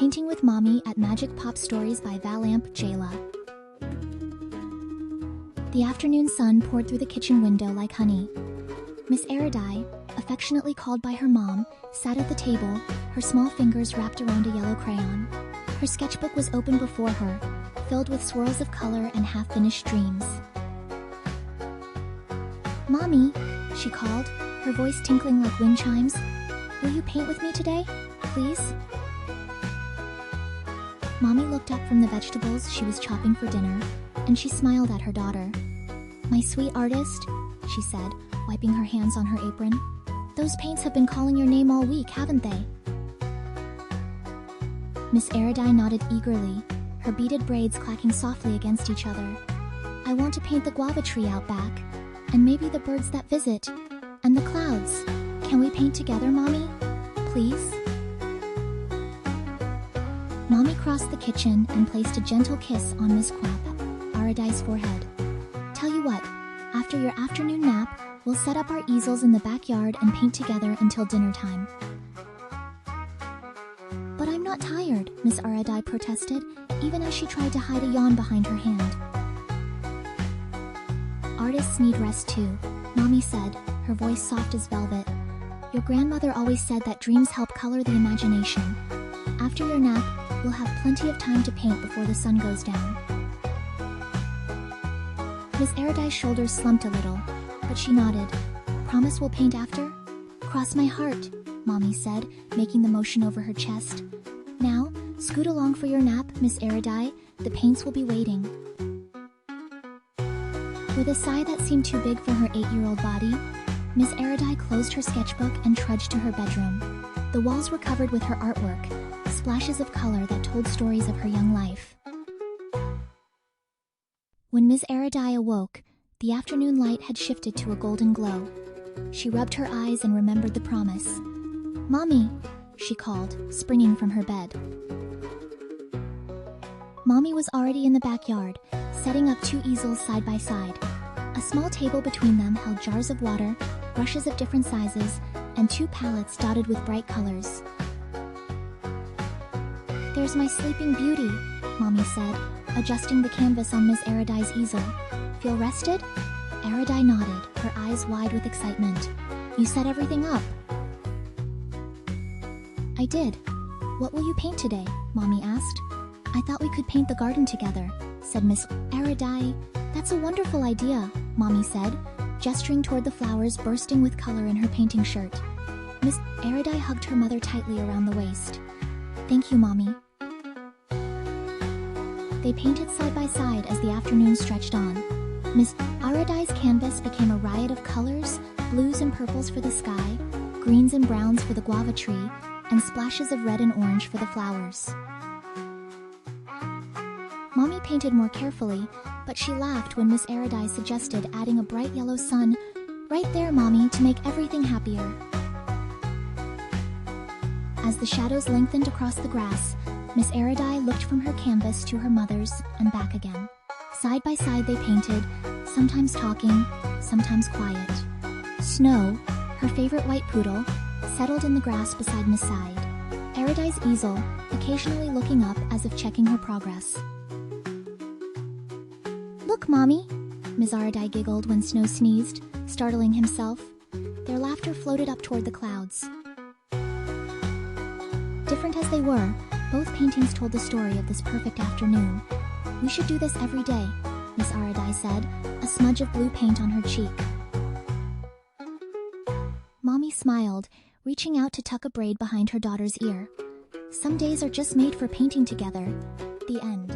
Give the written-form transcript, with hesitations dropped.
Painting with Mommy at Magic Pop Stories by Valamp Jayla. The afternoon sun poured through the kitchen window like honey. Miss Aradai, affectionately called by her mom, sat at the table, her small fingers wrapped around a yellow crayon. Her sketchbook was open before her, filled with swirls of color and half-finished dreams. "Mommy," she called, her voice tinkling like wind chimes. "Will you paint with me today, please?" Mommy looked up from the vegetables she was chopping for dinner, and she smiled at her daughter. "My sweet artist," she said, wiping her hands on her apron. "Those paints have been calling your name all week, haven't they?" Miss Aradai nodded eagerly, her beaded braids clacking softly against each other. "I want to paint the guava tree out back, and maybe the birds that visit, and the clouds. Can we paint together, Mommy? Please?" Mommy crossed the kitchen and placed a gentle kiss on Miss Aradai's forehead. "Tell you what, after your afternoon nap, we'll set up our easels in the backyard and paint together until dinner time." "But I'm not tired," Miss Aradai protested, even as she tried to hide a yawn behind her hand. "Artists need rest too," Mommy said, her voice soft as velvet. "Your grandmother always said that dreams help color the imagination. After your nap, we'll have plenty of time to paint before the sun goes down." Miss Aradai's shoulders slumped a little, but she nodded. "Promise we'll paint after?" "Cross my heart," Mommy said, making the motion over her chest. "Now, scoot along for your nap, Miss Aradai. The paints will be waiting." With a sigh that seemed too big for her 8-year-old body, Miss Aradai closed her sketchbook and trudged to her bedroom. The walls were covered with her artwork, splashes of color that told stories of her young life. When Miss Aradai awoke, the afternoon light had shifted to a golden glow. She rubbed her eyes and remembered the promise. "Mommy," she called, springing from her bed. Mommy was already in the backyard, setting up 2 easels side by side. A small table between them held jars of water, brushes of different sizes, and 2 palettes dotted with bright colors. "There's my sleeping beauty," Mommy said, adjusting the canvas on Miss Aradai's easel. "Feel rested?" Aradai nodded, her eyes wide with excitement. "You set everything up?" "I did. What will you paint today?" Mommy asked. "I thought we could paint the garden together," said Miss Aradai. "That's a wonderful idea," Mommy said, gesturing toward the flowers bursting with color in her painting shirt. Miss Aradai hugged her mother tightly around the waist. "Thank you, Mommy." They painted side by side as the afternoon stretched on. Miss Aradai's canvas became a riot of colors, blues and purples for the sky, greens and browns for the guava tree, and splashes of red and orange for the flowers. Mommy painted more carefully, but she laughed when Miss Aradai suggested adding a bright yellow sun. "Right there, Mommy, to make everything happier." As the shadows lengthened across the grass, Miss Aradai looked from her canvas to her mother's and back again. Side by side they painted, sometimes talking, sometimes quiet. Snow, her favorite white poodle, settled in the grass beside Miss Side. Aradai's easel, occasionally looking up as if checking her progress. "Look, Mommy," Miss Aradai giggled when Snow sneezed, startling himself. Their laughter floated up toward the clouds. Different as they were, both paintings told the story of this perfect afternoon. "We should do this every day," Miss Aradai said, a smudge of blue paint on her cheek. Mommy smiled, reaching out to tuck a braid behind her daughter's ear. "Some days are just made for painting together." The end.